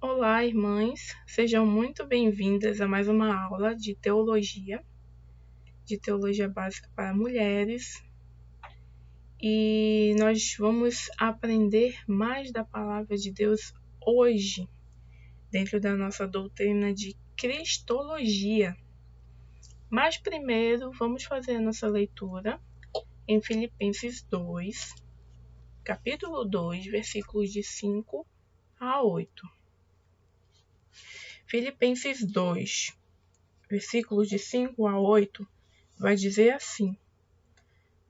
Olá, irmãs, sejam muito bem-vindas a mais uma aula de teologia básica para mulheres. E nós vamos aprender mais da palavra de Deus hoje, dentro da nossa doutrina de Cristologia. Mas primeiro vamos fazer a nossa leitura em Filipenses 2, capítulo 2, versículos de 5 a 8. Filipenses 2, versículos de 5 a 8, vai dizer assim: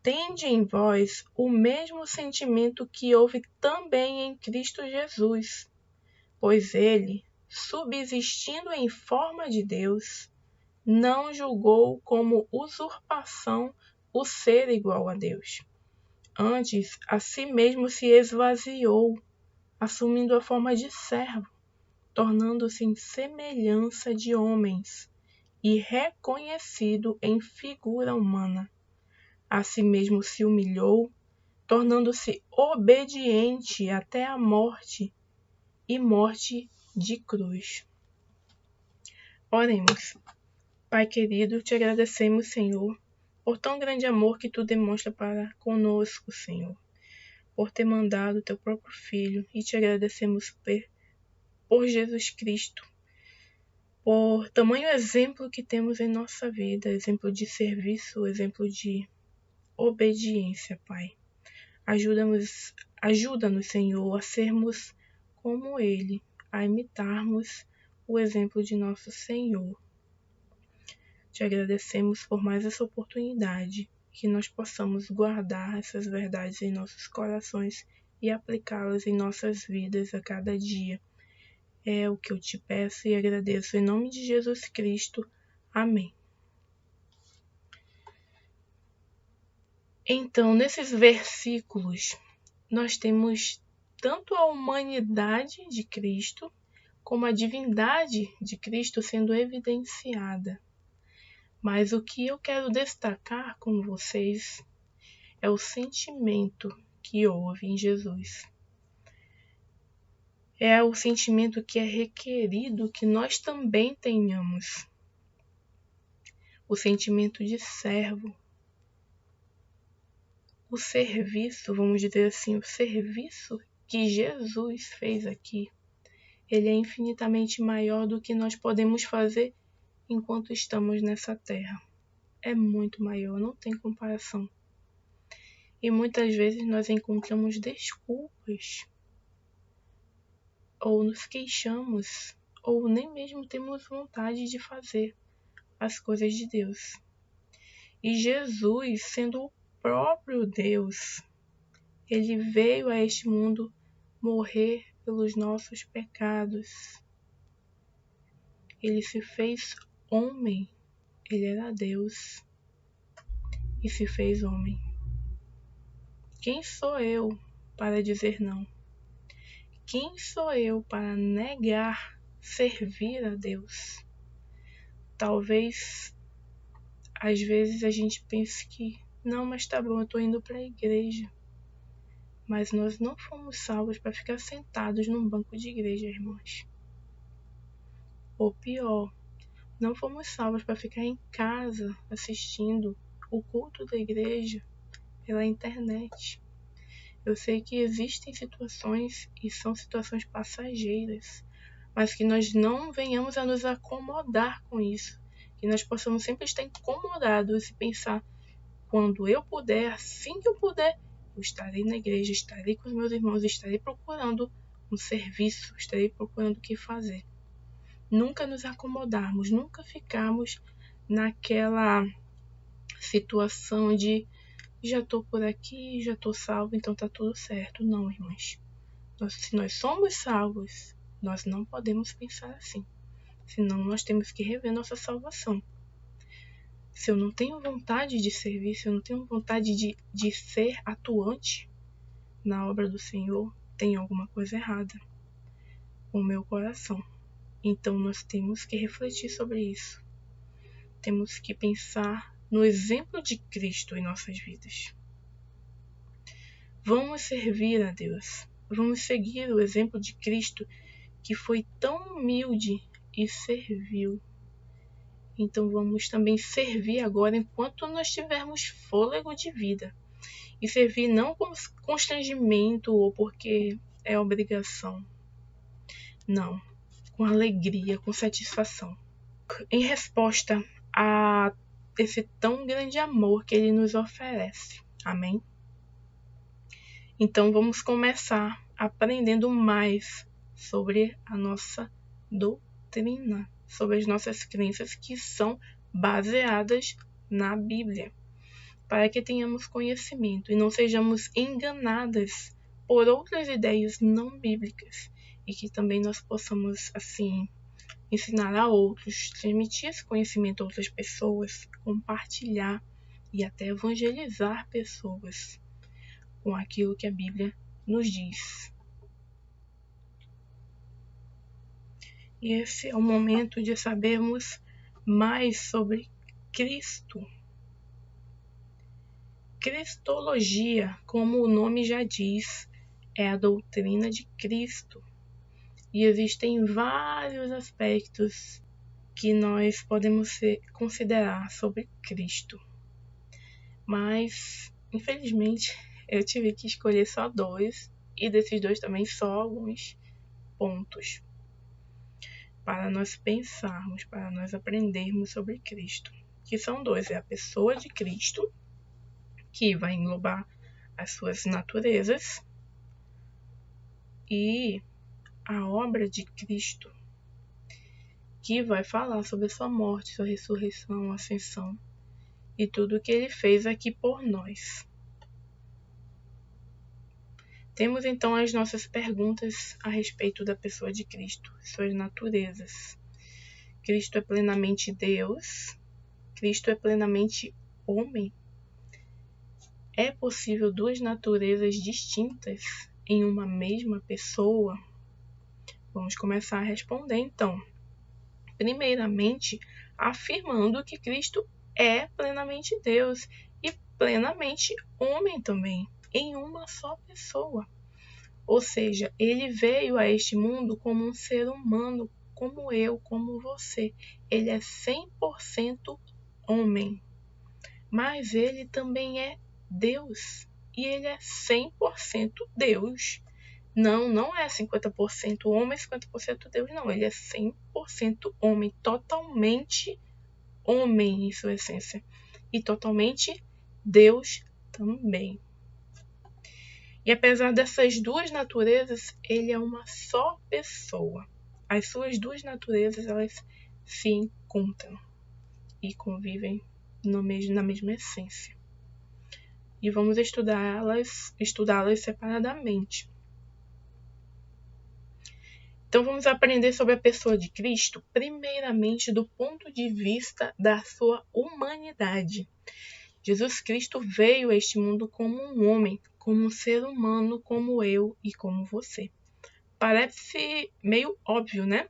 Tende em vós o mesmo sentimento que houve também em Cristo Jesus, pois ele, subsistindo em forma de Deus, não julgou como usurpação o ser igual a Deus. Antes, a si mesmo se esvaziou, assumindo a forma de servo, tornando-se em semelhança de homens, e reconhecido em figura humana. A si mesmo se humilhou, tornando-se obediente até a morte, e morte de cruz. Oremos. Pai querido, te agradecemos, Senhor, por tão grande amor que tu demonstra para conosco, Senhor, por ter mandado teu próprio Filho, e te agradecemos por Jesus Cristo, por tamanho exemplo que temos em nossa vida, exemplo de serviço, exemplo de obediência, Pai. Ajuda-nos, Senhor, a sermos como Ele, a imitarmos o exemplo de nosso Senhor. Te agradecemos por mais essa oportunidade, que nós possamos guardar essas verdades em nossos corações e aplicá-las em nossas vidas a cada dia. É o que eu te peço e agradeço em nome de Jesus Cristo. Amém. Então, nesses versículos, nós temos tanto a humanidade de Cristo, como a divindade de Cristo sendo evidenciada. Mas o que eu quero destacar com vocês é o sentimento que houve em Jesus. É o sentimento que é requerido que nós também tenhamos. O sentimento de servo. O serviço, vamos dizer assim, o serviço que Jesus fez aqui, ele é infinitamente maior do que nós podemos fazer enquanto estamos nessa terra. É muito maior, não tem comparação. E muitas vezes nós encontramos desculpas, ou nos queixamos, ou nem mesmo temos vontade de fazer as coisas de Deus. E Jesus, sendo o próprio Deus, ele veio a este mundo morrer pelos nossos pecados. Ele se fez homem, ele era Deus e se fez homem. Quem sou eu para dizer não? Quem sou eu para negar servir a Deus? Talvez, às vezes, a gente pense que não, mas tá bom, eu tô indo para a igreja. Mas nós não fomos salvos para ficar sentados num banco de igreja, irmãos. Ou pior, não fomos salvos para ficar em casa assistindo o culto da igreja pela internet. Eu sei que existem situações e são situações passageiras, mas que nós não venhamos a nos acomodar com isso, que nós possamos sempre estar incomodados e pensar, quando eu puder, assim que eu puder, eu estarei na igreja, estarei com os meus irmãos, estarei procurando um serviço, estarei procurando o que fazer. Nunca nos acomodarmos, nunca ficarmos naquela situação de já estou por aqui, já estou salvo, então está tudo certo. Não, irmãos. Se nós somos salvos, nós não podemos pensar assim. Senão nós temos que rever nossa salvação. Se eu não tenho vontade de servir, se eu não tenho vontade de ser atuante na obra do Senhor, tem alguma coisa errada com o meu coração. Então nós temos que refletir sobre isso. Temos que pensar no exemplo de Cristo em nossas vidas. Vamos servir a Deus. Vamos seguir o exemplo de Cristo, que foi tão humilde e serviu. Então vamos também servir agora enquanto nós tivermos fôlego de vida. E servir não com constrangimento ou porque é obrigação. Não, com alegria, com satisfação. Em resposta a esse tão grande amor que Ele nos oferece. Amém? Então vamos começar aprendendo mais sobre a nossa doutrina, sobre as nossas crenças que são baseadas na Bíblia, para que tenhamos conhecimento e não sejamos enganadas por outras ideias não bíblicas e que também nós possamos, assim, ensinar a outros, transmitir esse conhecimento a outras pessoas, compartilhar e até evangelizar pessoas com aquilo que a Bíblia nos diz. E esse é o momento de sabermos mais sobre Cristo. Cristologia, como o nome já diz, é a doutrina de Cristo. E existem vários aspectos que nós podemos considerar sobre Cristo. Mas, infelizmente, eu tive que escolher só 2, e desses 2 também só alguns pontos para nós pensarmos, para nós aprendermos sobre Cristo. Que são 2, é a pessoa de Cristo, que vai englobar as suas naturezas, e a obra de Cristo, que vai falar sobre a sua morte, sua ressurreição, ascensão e tudo o que ele fez aqui por nós. Temos então as nossas perguntas a respeito da pessoa de Cristo, suas naturezas. Cristo é plenamente Deus? Cristo é plenamente homem? É possível 2 naturezas distintas em uma mesma pessoa? Vamos começar a responder então. Primeiramente, afirmando que Cristo é plenamente Deus e plenamente homem também, em uma só pessoa. Ou seja, ele veio a este mundo como um ser humano, como eu, como você. Ele é 100% homem, mas ele também é Deus, e ele é 100% Deus. Não é 50% homem, 50% Deus, não. Ele é 100% homem, totalmente homem em sua essência. E totalmente Deus também. E apesar dessas 2 naturezas, ele é uma só pessoa. As suas 2 naturezas, elas se encontram e convivem na mesma essência. E vamos estudá-las separadamente. Então vamos aprender sobre a pessoa de Cristo, primeiramente do ponto de vista da sua humanidade. Jesus Cristo veio a este mundo como um homem, como um ser humano, como eu e como você. Parece meio óbvio, né?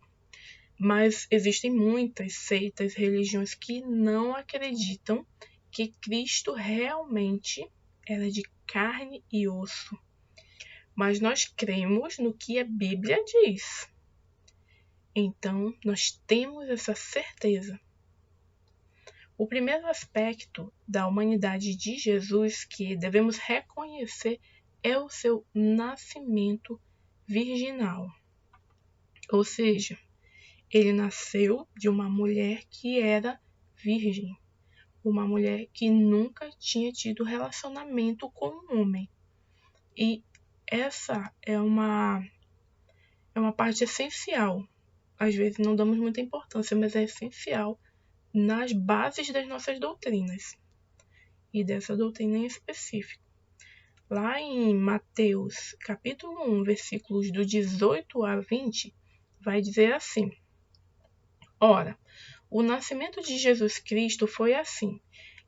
Mas existem muitas seitas, religiões que não acreditam que Cristo realmente era de carne e osso. Mas nós cremos no que a Bíblia diz. Então, nós temos essa certeza. O primeiro aspecto da humanidade de Jesus que devemos reconhecer é o seu nascimento virginal. Ou seja, ele nasceu de uma mulher que era virgem, uma mulher que nunca tinha tido relacionamento com um homem. E essa é uma parte essencial. Às vezes não damos muita importância, mas é essencial nas bases das nossas doutrinas e dessa doutrina em específico. Lá em Mateus, capítulo 1, versículos do 18 a 20, vai dizer assim: Ora, o nascimento de Jesus Cristo foi assim.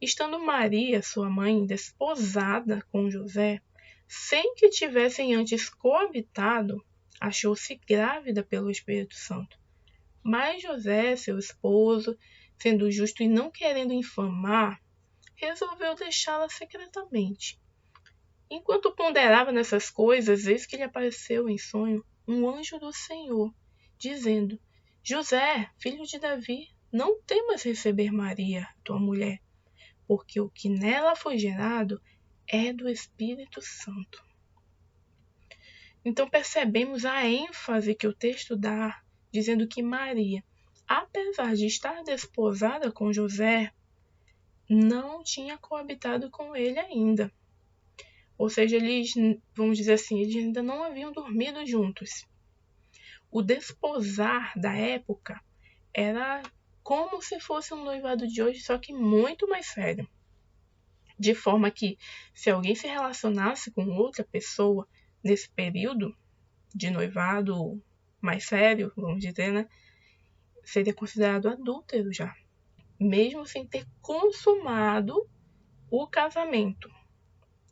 Estando Maria, sua mãe, desposada com José, sem que tivessem antes coabitado, achou-se grávida pelo Espírito Santo. Mas José, seu esposo, sendo justo e não querendo infamar, resolveu deixá-la secretamente. Enquanto ponderava nessas coisas, eis que lhe apareceu em sonho um anjo do Senhor, dizendo: José, filho de Davi, não temas receber Maria, tua mulher, porque o que nela foi gerado é do Espírito Santo. Então percebemos a ênfase que o texto dá, dizendo que Maria, apesar de estar desposada com José, não tinha coabitado com ele ainda. Ou seja, eles, vamos dizer assim, eles ainda não haviam dormido juntos. O desposar da época era como se fosse um noivado de hoje, só que muito mais sério. De forma que, se alguém se relacionasse com outra pessoa nesse período de noivado mais sério, vamos dizer, né, seria considerado adúltero já, mesmo sem ter consumado o casamento,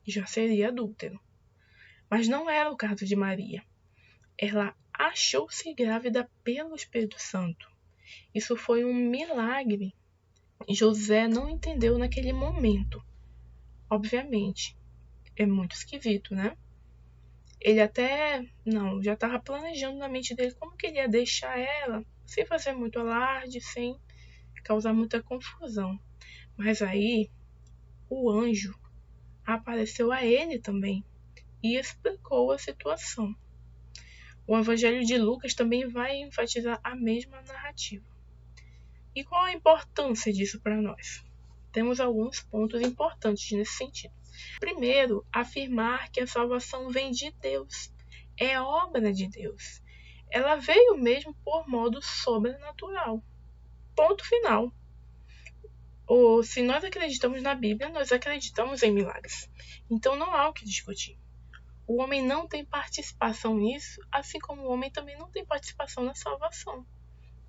já seria adúltero. Mas não era o caso de Maria. Ela achou-se grávida pelo Espírito Santo. Isso foi um milagre. José não entendeu naquele momento. Obviamente, é muito esquisito, né? Ele até, já estava planejando na mente dele como que ele ia deixar ela, sem fazer muito alarde, sem causar muita confusão. Mas aí, o anjo apareceu a ele também e explicou a situação. O Evangelho de Lucas também vai enfatizar a mesma narrativa. E qual a importância disso para nós? Temos alguns pontos importantes nesse sentido. Primeiro, afirmar que a salvação vem de Deus, é obra de Deus. Ela veio mesmo por modo sobrenatural. Ponto final. Ou, se nós acreditamos na Bíblia, nós acreditamos em milagres. Então não há o que discutir. O homem não tem participação nisso, assim como o homem também não tem participação na salvação.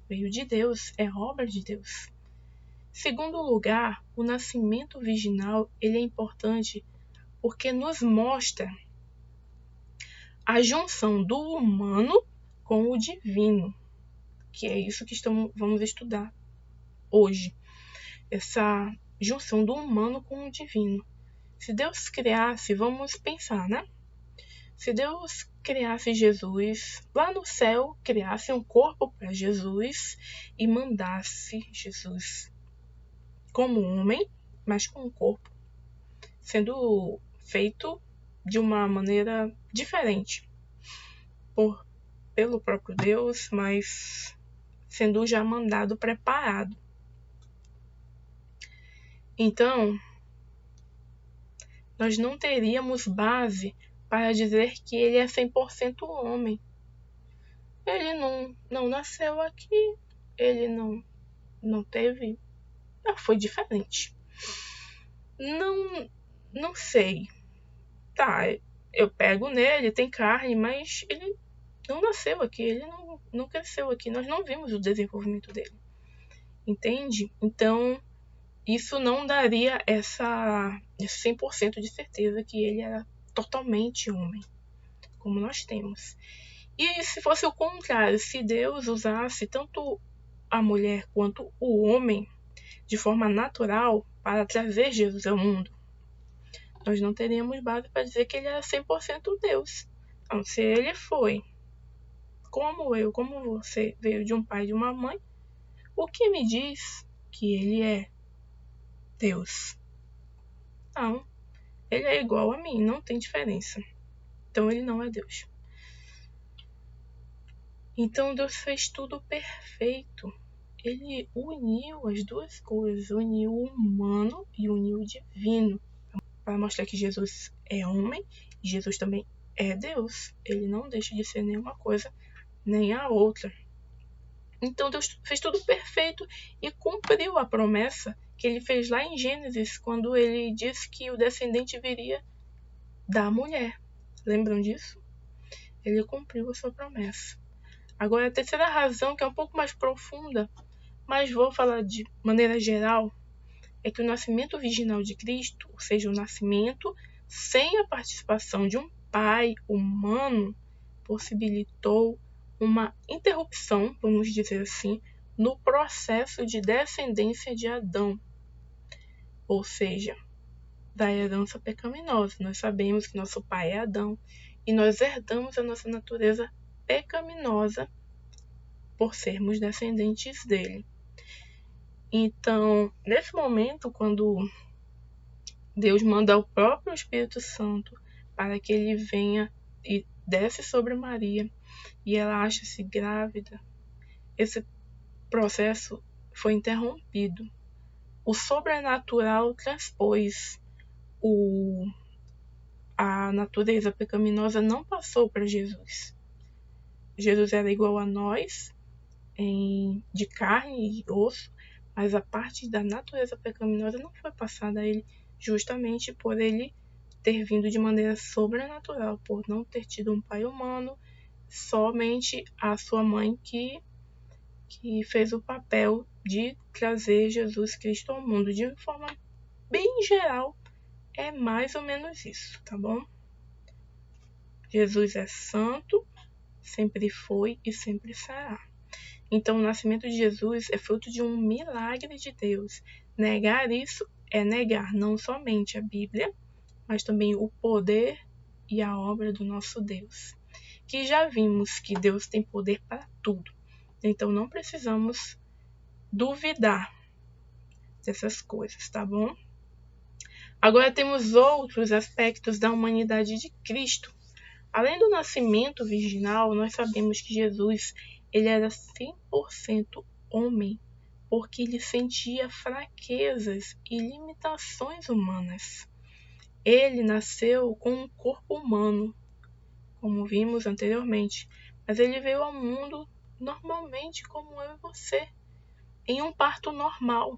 Veio de Deus, é obra de Deus. Segundo lugar, o nascimento virginal ele é importante porque nos mostra a junção do humano com o divino, que é isso que vamos estudar hoje. Essa junção do humano com o divino. Se Deus criasse, vamos pensar, né? Se Deus criasse Jesus, lá no céu, criasse um corpo para Jesus e mandasse Jesus como homem, mas com um corpo, sendo feito de uma maneira diferente, pelo próprio Deus, mas sendo já mandado preparado. Então, nós não teríamos base para dizer que ele é 100% homem. Ele não nasceu aqui, ele não teve, foi diferente. Não sei. Tá, eu pego nele, tem carne, mas ele não nasceu aqui, ele não cresceu aqui, nós não vimos o desenvolvimento dele. Entende? Então, isso não daria esse 100% de certeza que ele era totalmente homem, como nós temos. E se fosse o contrário, se Deus usasse tanto a mulher quanto o homem de forma natural para trazer Jesus ao mundo, nós não teríamos base para dizer que ele era 100% Deus. Então, se ele foi, como eu, como você, veio de um pai e de uma mãe, o que me diz que ele é Deus? Não, ele é igual a mim, não tem diferença. Então ele não é Deus. Então Deus fez tudo perfeito. Ele uniu as duas coisas, uniu o humano e uniu o divino, para mostrar que Jesus é homem e Jesus também é Deus. Ele não deixa de ser nenhuma coisa nem a outra. Então Deus fez tudo perfeito e cumpriu a promessa que ele fez lá em Gênesis, quando ele disse que o descendente viria da mulher. Lembram disso? Ele cumpriu a sua promessa. Agora, a terceira razão, que é um pouco mais profunda, mas vou falar de maneira geral, é que o nascimento virginal de Cristo, ou seja, o nascimento sem a participação de um pai humano, possibilitou uma interrupção, vamos dizer assim, no processo de descendência de Adão, ou seja, da herança pecaminosa. Nós sabemos que nosso pai é Adão e nós herdamos a nossa natureza pecaminosa por sermos descendentes dele. Então, nesse momento, quando Deus manda o próprio Espírito Santo para que ele venha e desce sobre Maria, e ela acha-se grávida, esse processo foi interrompido. O sobrenatural transpôs a natureza pecaminosa, não passou para Jesus. Jesus era igual a nós, de carne e osso, mas a parte da natureza pecaminosa não foi passada a ele, justamente por ele ter vindo de maneira sobrenatural, por não ter tido um pai humano, somente a sua mãe que fez o papel de trazer Jesus Cristo ao mundo. De forma bem geral, é mais ou menos isso, tá bom? Jesus é santo, sempre foi e sempre será. Então, o nascimento de Jesus é fruto de um milagre de Deus. Negar isso é negar não somente a Bíblia, mas também o poder e a obra do nosso Deus. Que já vimos que Deus tem poder para tudo. Então, não precisamos duvidar dessas coisas, tá bom? Agora temos outros aspectos da humanidade de Cristo. Além do nascimento virginal, nós sabemos que Jesus ele era 100% homem, porque ele sentia fraquezas e limitações humanas. Ele nasceu com um corpo humano, como vimos anteriormente, mas ele veio ao mundo normalmente como eu e você, em um parto normal.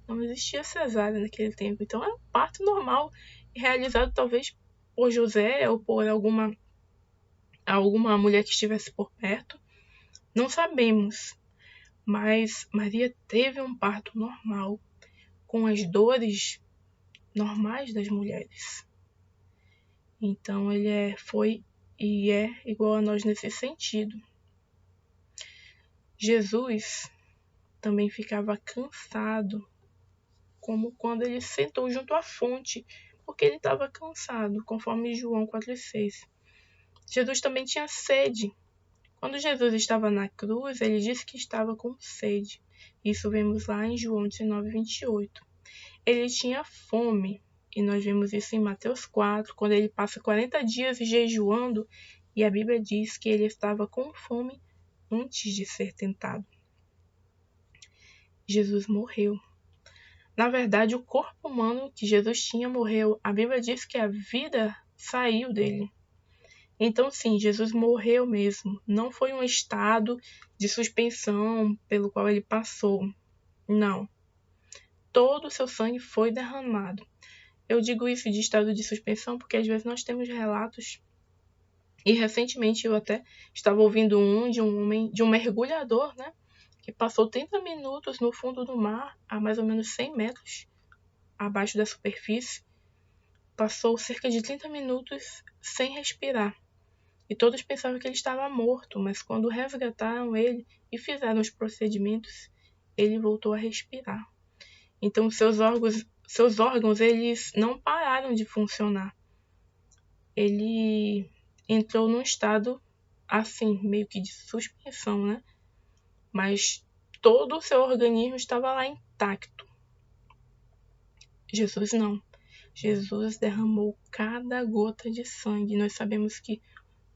Não existia cesárea naquele tempo, então era um parto normal, realizado talvez por José ou por alguma mulher que estivesse por perto. Não sabemos, mas Maria teve um parto normal, com as dores normais das mulheres. Então ele foi e é igual a nós nesse sentido. Jesus também ficava cansado, como quando ele sentou junto à fonte, porque ele estava cansado, conforme João 4,6. Jesus também tinha sede. Quando Jesus estava na cruz, ele disse que estava com sede. Isso vemos lá em João 19:28. Ele tinha fome, e nós vemos isso em Mateus 4, quando ele passa 40 dias jejuando, e a Bíblia diz que ele estava com fome antes de ser tentado. Jesus morreu. Na verdade, o corpo humano que Jesus tinha morreu. A Bíblia diz que a vida saiu dele. Então, sim, Jesus morreu mesmo. Não foi um estado de suspensão pelo qual ele passou. Não. Todo o seu sangue foi derramado. Eu digo isso de estado de suspensão porque às vezes nós temos relatos. E recentemente eu até estava ouvindo de um mergulhador, né? Que passou 30 minutos no fundo do mar, a mais ou menos 100 metros abaixo da superfície. Passou cerca de 30 minutos sem respirar. E todos pensavam que ele estava morto, mas quando resgataram ele e fizeram os procedimentos, ele voltou a respirar. Então, seus órgãos eles não pararam de funcionar. Ele entrou num estado, assim, meio que de suspensão, né? Mas todo o seu organismo estava lá intacto. Jesus não. Jesus derramou cada gota de sangue. Nós sabemos que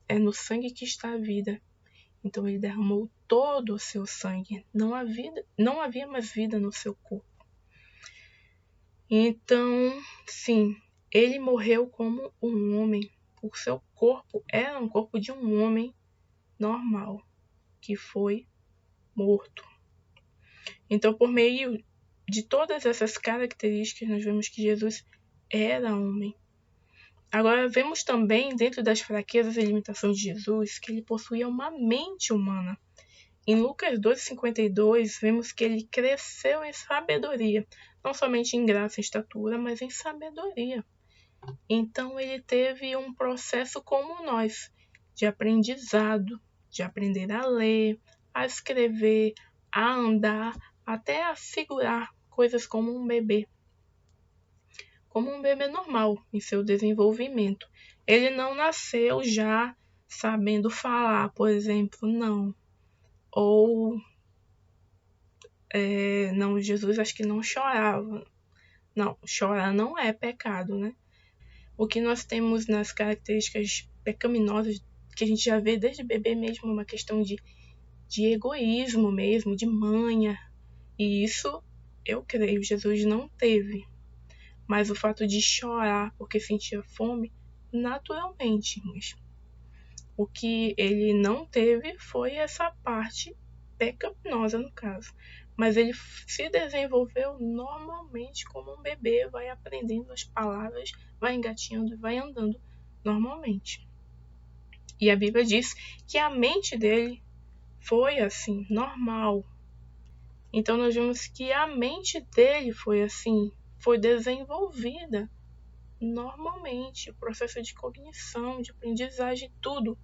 é no sangue que está a vida. Então ele derramou todo o seu sangue. Não havia mais vida no seu corpo. Então, sim, ele morreu como um homem. O seu corpo era um corpo de um homem normal, que foi morto. Então, por meio de todas essas características, nós vemos que Jesus era homem. Agora, vemos também, dentro das fraquezas e limitações de Jesus, que ele possuía uma mente humana. Em Lucas 2,52, vemos que ele cresceu em sabedoria, não somente em graça e estatura, mas em sabedoria. Então, ele teve um processo como nós, de aprendizado, de aprender a ler, a escrever, a andar, até a segurar coisas como um bebê normal em seu desenvolvimento. Ele não nasceu já sabendo falar, por exemplo, não. ou não, Jesus acho que não chorava. Não, chorar não é pecado, né? O que nós temos nas características pecaminosas, que a gente já vê desde bebê mesmo, uma questão de egoísmo mesmo, de manha. E isso, eu creio, Jesus não teve. Mas o fato de chorar porque sentia fome, naturalmente. Mas o que ele não teve foi essa parte pecaminosa, no caso. Mas ele se desenvolveu normalmente como um bebê, vai aprendendo as palavras, vai engatinhando e vai andando normalmente. E a Bíblia diz que a mente dele foi assim, normal. Então nós vemos que a mente dele foi assim, foi desenvolvida normalmente. O processo de cognição, de aprendizagem, tudo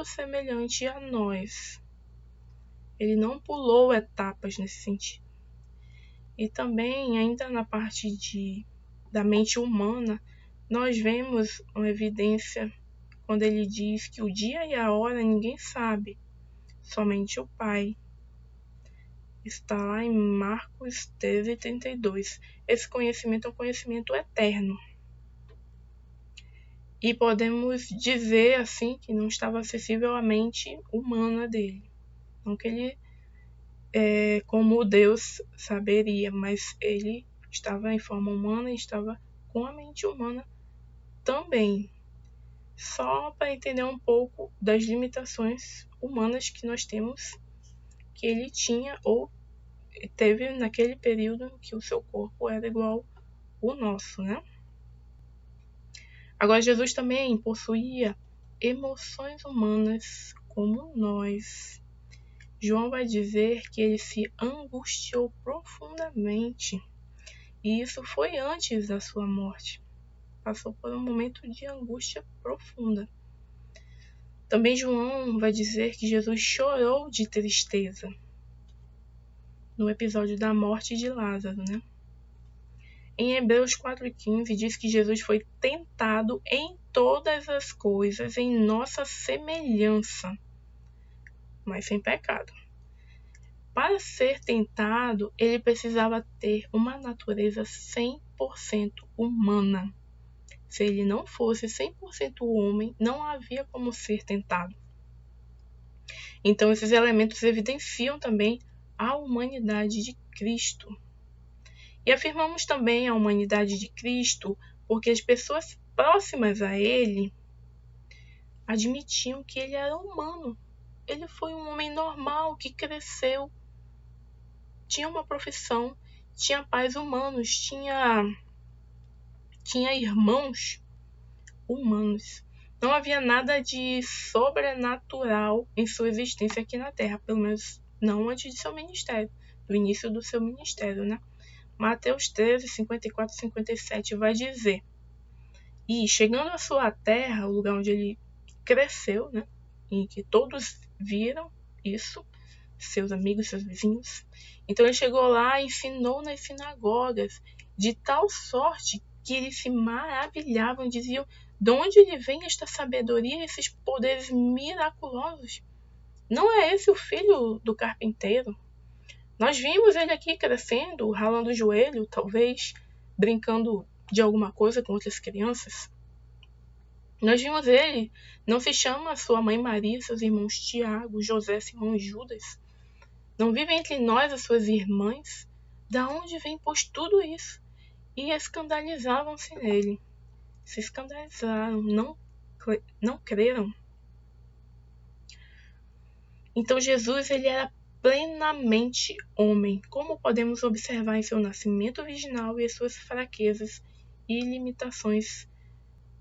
semelhante a nós. Ele não pulou etapas nesse sentido. E também, ainda na parte da mente humana, nós vemos uma evidência quando ele diz que o dia e a hora ninguém sabe, somente o Pai. Está lá em Marcos 13:32. Esse conhecimento é um conhecimento eterno. E podemos dizer assim que não estava acessível à mente humana dele. Não que ele, como Deus, saberia, mas ele estava em forma humana e estava com a mente humana também. Só para entender um pouco das limitações humanas que nós temos, que ele tinha ou teve naquele período em que o seu corpo era igual ao nosso, né? Agora, Jesus também possuía emoções humanas como nós. João vai dizer que ele se angustiou profundamente. E isso foi antes da sua morte. Passou por um momento de angústia profunda. Também João vai dizer que Jesus chorou de tristeza no episódio da morte de Lázaro, né? Em Hebreus 4:15 diz que Jesus foi tentado em todas as coisas em nossa semelhança, mas sem pecado. Para ser tentado, ele precisava ter uma natureza 100% humana. Se ele não fosse 100% homem, não havia como ser tentado. Então, esses elementos evidenciam também a humanidade de Cristo. E afirmamos também a humanidade de Cristo porque as pessoas próximas a ele admitiam que ele era humano. Ele foi um homem normal que cresceu, tinha uma profissão, tinha pais humanos, tinha irmãos humanos. Não havia nada de sobrenatural em sua existência aqui na Terra, pelo menos não antes de seu ministério, do início do seu ministério, né? Mateus 13, 54 e 57 vai dizer: e chegando à sua terra, o lugar onde ele cresceu, né? Em que todos viram isso, seus amigos, seus vizinhos. Então ele chegou lá e ensinou nas sinagogas, de tal sorte que eles se maravilhavam e diziam: de onde lhe vem esta sabedoria, esses poderes miraculosos? Não é esse o filho do carpinteiro? Nós vimos ele aqui crescendo, ralando o joelho, talvez brincando de alguma coisa com outras crianças. Nós vimos ele, não se chama sua mãe Maria, seus irmãos Tiago, José, Simão e Judas? Não vivem entre nós as suas irmãs? Da onde vem, pois, tudo isso? E escandalizavam-se nele. Se escandalizaram, não creram. Então Jesus, ele era plenamente homem, como podemos observar em seu nascimento virginal e as suas fraquezas e limitações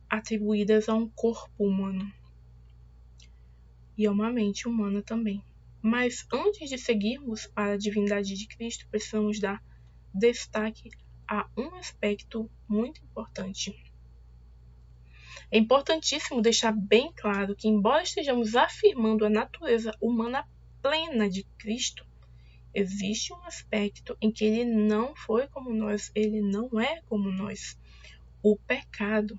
atribuídas a um corpo humano e a uma mente humana também. Mas antes de seguirmos para a divindade de Cristo, precisamos dar destaque a um aspecto muito importante. É importantíssimo deixar bem claro que, embora estejamos afirmando a natureza humana plena de Cristo, existe um aspecto em que ele não foi como nós, ele não é como nós. O pecado.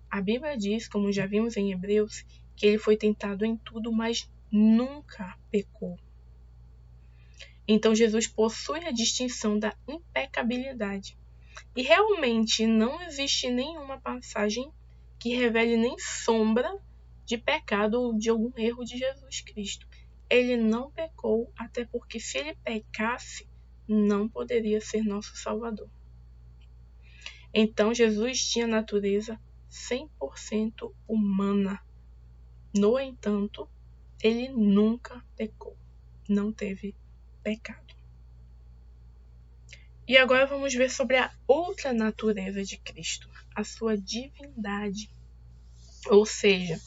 A Bíblia diz, como já vimos em Hebreus, que ele foi tentado em tudo, mas nunca pecou. Então Jesus possui a distinção da impecabilidade. E realmente não existe nenhuma passagem que revele nem sombra de pecado ou de algum erro de Jesus Cristo. Ele não pecou, até porque se ele pecasse, não poderia ser nosso Salvador. Então Jesus tinha natureza 100% humana. No entanto, ele nunca pecou, não teve pecado. E agora vamos ver sobre a outra natureza de Cristo, a sua divindade. Ou seja,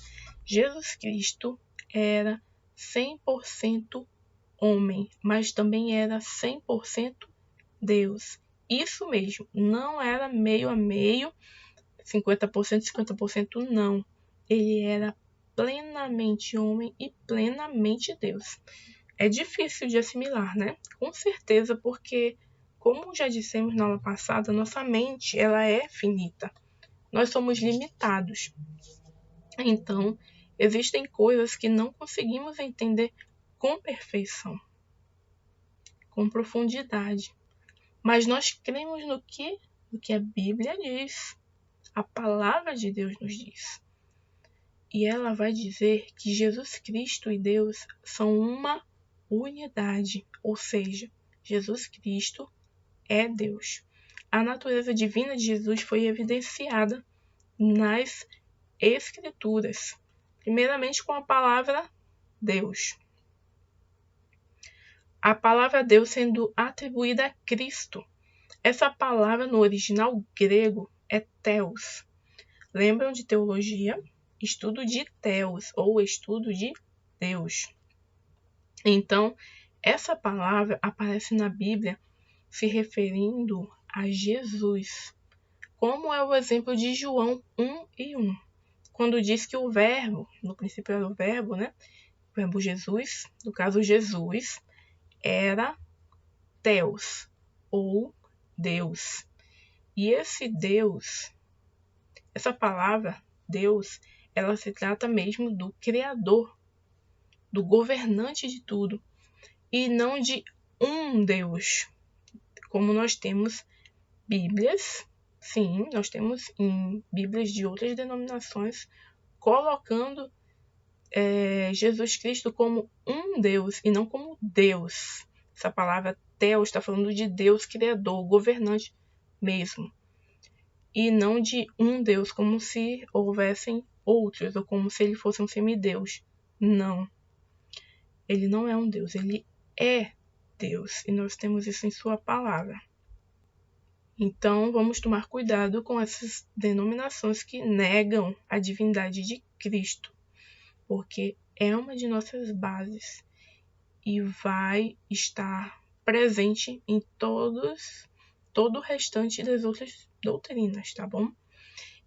Jesus Cristo era 100% homem, mas também era 100% Deus. Isso mesmo, não era meio a meio, 50%, 50% não. Ele era plenamente homem e plenamente Deus. É difícil de assimilar, né? Com certeza, porque, como já dissemos na aula passada, nossa mente ela é finita. Nós somos limitados. Então, existem coisas que não conseguimos entender com perfeição, com profundidade. Mas nós cremos no que a Bíblia diz. A palavra de Deus nos diz. E ela vai dizer que Jesus Cristo e Deus são uma unidade, ou seja, Jesus Cristo é Deus. A natureza divina de Jesus foi evidenciada nas Escrituras, primeiramente com a palavra Deus. A palavra Deus sendo atribuída a Cristo. Essa palavra no original grego é Theos. Lembram de teologia? Estudo de Theos, ou estudo de Deus. Então, essa palavra aparece na Bíblia se referindo a Jesus, como é o exemplo de João 1:1, quando diz que o verbo, no princípio era o verbo, né? O verbo Jesus, no caso Jesus, era Theos, ou Deus. E esse Deus, essa palavra Deus, ela se trata mesmo do Criador, do governante de tudo, e não de um Deus, como nós temos Bíblias, sim, nós temos em Bíblias de outras denominações, colocando Jesus Cristo como um Deus e não como Deus. Essa palavra Theos está falando de Deus Criador, governante mesmo, e não de um Deus, como se houvessem outros, ou como se ele fosse um semideus. Não. Ele não é um Deus, ele é Deus, e nós temos isso em sua palavra. Então, vamos tomar cuidado com essas denominações que negam a divindade de Cristo, porque é uma de nossas bases e vai estar presente em todo o restante das outras doutrinas, tá bom?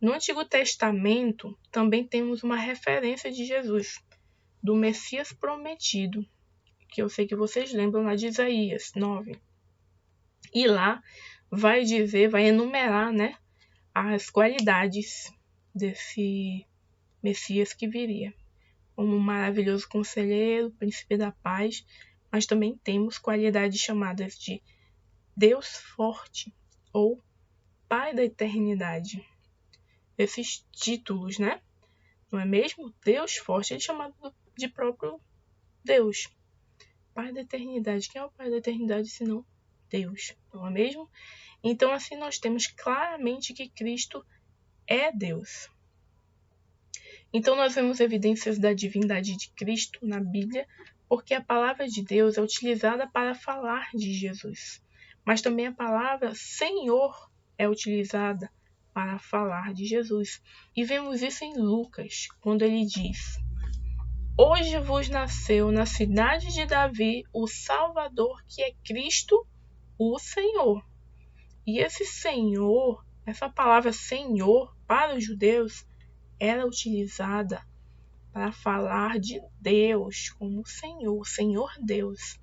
No Antigo Testamento, também temos uma referência de Jesus, do Messias prometido, que eu sei que vocês lembram lá de Isaías 9. E lá vai enumerar, né, as qualidades desse Messias que viria. Como um maravilhoso conselheiro, príncipe da paz, mas também temos qualidades chamadas de Deus forte ou Pai da eternidade. Esses títulos, né? Não é mesmo? Deus forte, ele é chamado de próprio Deus. Pai da eternidade. Quem é o Pai da eternidade senão Deus? Não é mesmo? Então, assim, nós temos claramente que Cristo é Deus. Então, nós vemos evidências da divindade de Cristo na Bíblia, porque a palavra de Deus é utilizada para falar de Jesus. Mas também a palavra Senhor é utilizada para falar de Jesus. E vemos isso em Lucas, quando ele diz: Hoje vos nasceu na cidade de Davi o Salvador, que é Cristo, o Senhor. E esse Senhor, essa palavra Senhor, para os judeus, era utilizada para falar de Deus como Senhor, Senhor Deus.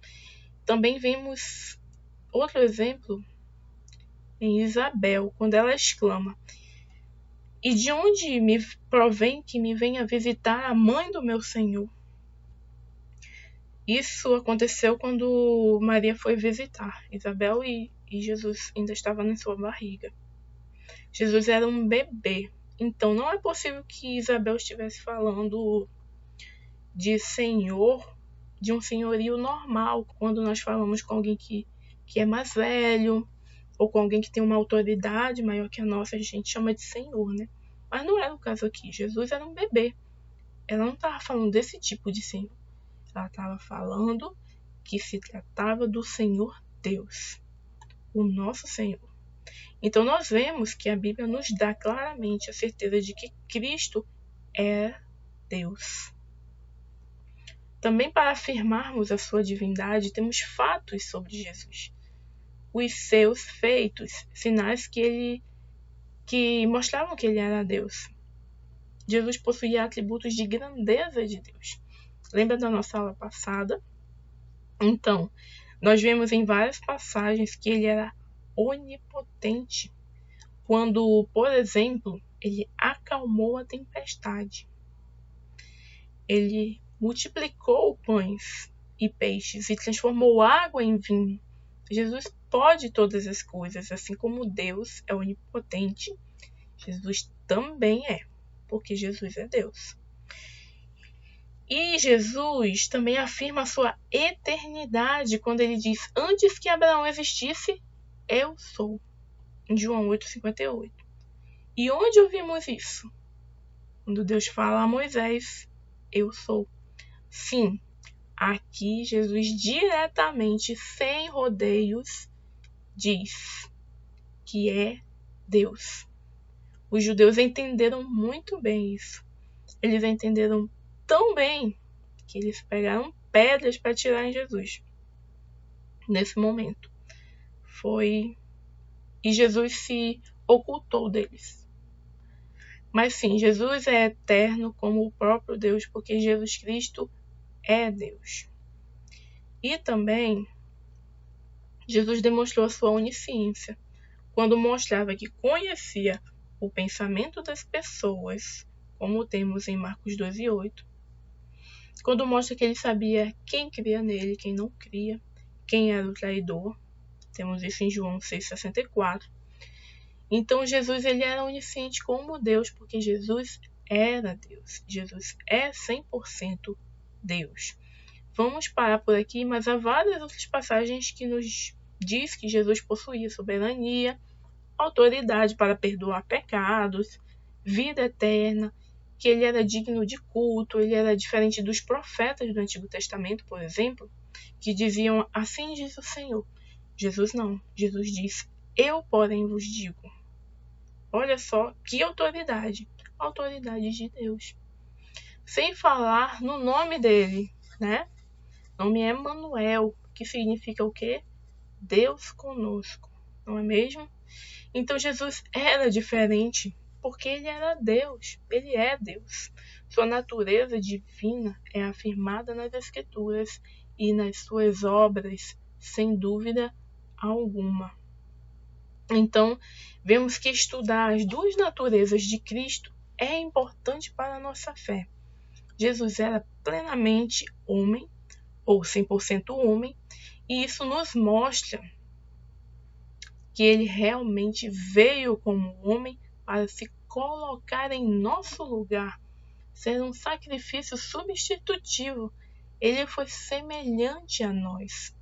Também vemos outro exemplo em Isabel, quando ela exclama: E de onde me provém que me venha visitar a mãe do meu Senhor? Isso aconteceu quando Maria foi visitar Isabel e Jesus ainda estava na sua barriga. Jesus era um bebê, então não é possível que Isabel estivesse falando de senhor, de um senhorio normal, quando nós falamos com alguém que é mais velho, ou com alguém que tem uma autoridade maior que a nossa, a gente chama de senhor, né? Mas não era o caso aqui. Jesus era um bebê. Ela não estava falando desse tipo de senhor. Ela estava falando que se tratava do Senhor Deus, o nosso Senhor. Então nós vemos que a Bíblia nos dá claramente a certeza de que Cristo é Deus. Também para afirmarmos a sua divindade, temos fatos sobre Jesus. Os seus feitos, sinais que mostravam que ele era Deus. Jesus possuía atributos de grandeza de Deus. Lembra da nossa aula passada? Então, nós vemos em várias passagens que ele era onipotente, quando, por exemplo, ele acalmou a tempestade. Ele multiplicou pães e peixes e transformou água em vinho. Jesus pode todas as coisas, assim como Deus é onipotente, Jesus também é, porque Jesus é Deus. E Jesus também afirma a sua eternidade quando ele diz: antes que Abraão existisse, eu sou. Em João 8,58. E onde ouvimos isso? Quando Deus fala a Moisés: eu sou. Sim, aqui Jesus diretamente, sem rodeios, diz que é Deus. Os judeus entenderam muito bem isso. Eles entenderam tão bem que eles pegaram pedras para atirar em Jesus. Nesse momento. E Jesus se ocultou deles. Mas sim, Jesus é eterno como o próprio Deus, porque Jesus Cristo é Deus. E também, Jesus demonstrou a sua onisciência, quando mostrava que conhecia o pensamento das pessoas, como temos em Marcos 12:8. Quando mostra que ele sabia quem cria nele, quem não cria, quem era o traidor. Temos isso em João 6,64. Então Jesus ele era onisciente como Deus, porque Jesus era Deus. Jesus é 100% Deus. Vamos parar por aqui, mas há várias outras passagens que nos diz que Jesus possuía soberania, autoridade para perdoar pecados, vida eterna, que ele era digno de culto, ele era diferente dos profetas do Antigo Testamento, por exemplo, que diziam: assim diz o Senhor. Jesus não. Jesus diz: eu, porém, vos digo. Olha só que autoridade. Autoridade de Deus. Sem falar no nome dele, né? O nome é Emanuel, que significa o quê? Deus conosco, não é mesmo? Então Jesus era diferente, porque ele era Deus, ele é Deus. Sua natureza divina é afirmada nas Escrituras e nas suas obras, sem dúvida alguma. Então, vemos que estudar as duas naturezas de Cristo é importante para a nossa fé. Jesus era plenamente homem, ou 100% homem, e isso nos mostra que ele realmente veio como homem para se colocar em nosso lugar, ser um sacrifício substitutivo. Ele foi semelhante a nós.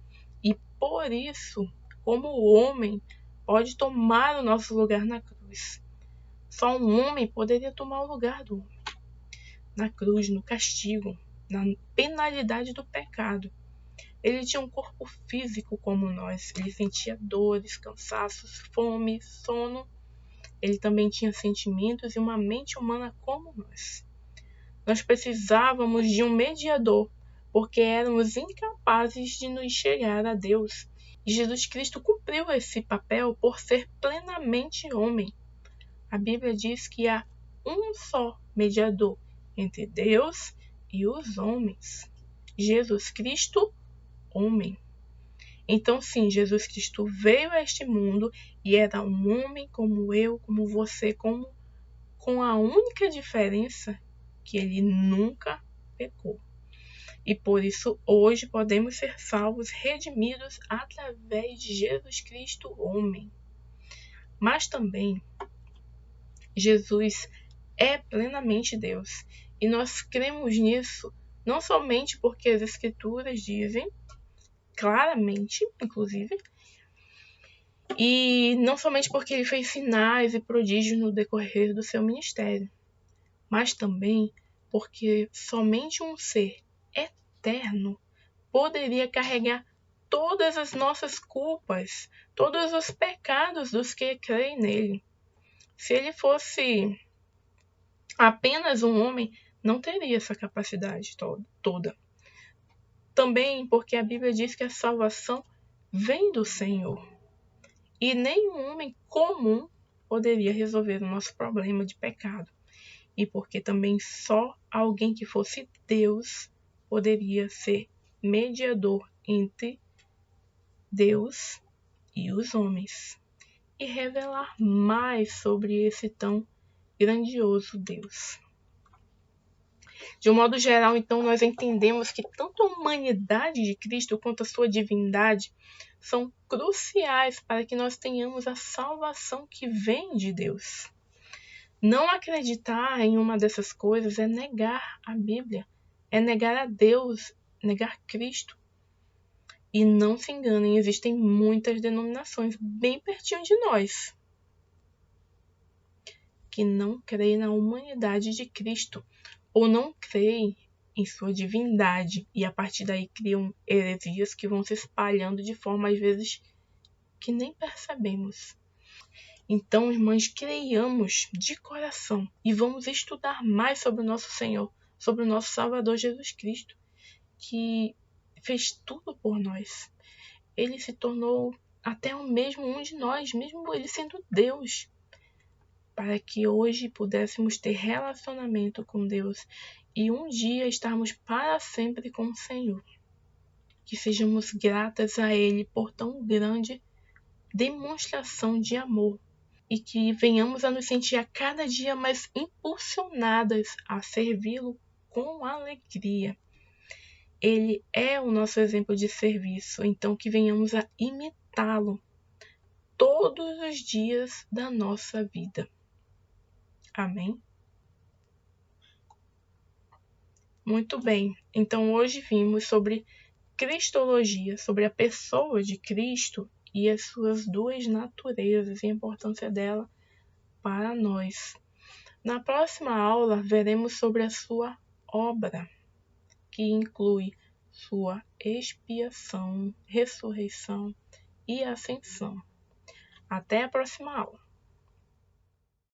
E por isso, como homem, pode tomar o nosso lugar na cruz. Só um homem poderia tomar o lugar do homem. Na cruz, no castigo, na penalidade do pecado. Ele tinha um corpo físico como nós. Ele sentia dores, cansaços, fome, sono. Ele também tinha sentimentos e uma mente humana como nós. Nós precisávamos de um mediador, porque éramos incapazes de nos chegar a Deus. E Jesus Cristo cumpriu esse papel por ser plenamente homem. A Bíblia diz que há um só mediador entre Deus e os homens. Jesus Cristo, homem. Então sim, Jesus Cristo veio a este mundo e era um homem como eu, como você, com a única diferença que ele nunca pecou. E por isso hoje podemos ser salvos, redimidos através de Jesus Cristo, homem. Mas também Jesus é plenamente Deus. E nós cremos nisso não somente porque as Escrituras dizem claramente, inclusive, e não somente porque ele fez sinais e prodígios no decorrer do seu ministério, mas também porque somente um ser eterno poderia carregar todas as nossas culpas, todos os pecados dos que creem nele. Se ele fosse apenas um homem, não teria essa capacidade toda. Também porque a Bíblia diz que a salvação vem do Senhor. E nenhum homem comum poderia resolver o nosso problema de pecado. E porque também só alguém que fosse Deus poderia ser mediador entre Deus e os homens e revelar mais sobre esse tão grandioso Deus. De um modo geral, então, nós entendemos que tanto a humanidade de Cristo quanto a sua divindade são cruciais para que nós tenhamos a salvação que vem de Deus. Não acreditar em uma dessas coisas é negar a Bíblia, é negar a Deus, negar Cristo. E não se enganem, existem muitas denominações bem pertinho de nós que não creem na humanidade de Cristo ou não creem em sua divindade e a partir daí criam heresias que vão se espalhando de forma às vezes que nem percebemos. Então, irmãs, creiamos de coração e vamos estudar mais sobre o nosso Senhor, sobre o nosso Salvador Jesus Cristo, que fez tudo por nós. Ele se tornou até o mesmo um de nós, mesmo ele sendo Deus, para que hoje pudéssemos ter relacionamento com Deus e um dia estarmos para sempre com o Senhor. Que sejamos gratas a Ele por tão grande demonstração de amor e que venhamos a nos sentir a cada dia mais impulsionadas a servi-lo com alegria. Ele é o nosso exemplo de serviço, então que venhamos a imitá-lo todos os dias da nossa vida. Amém? Muito bem, então hoje vimos sobre Cristologia, sobre a pessoa de Cristo e as suas duas naturezas e a importância dela para nós. Na próxima aula, veremos sobre a sua obra, que inclui sua expiação, ressurreição e ascensão. Até a próxima aula.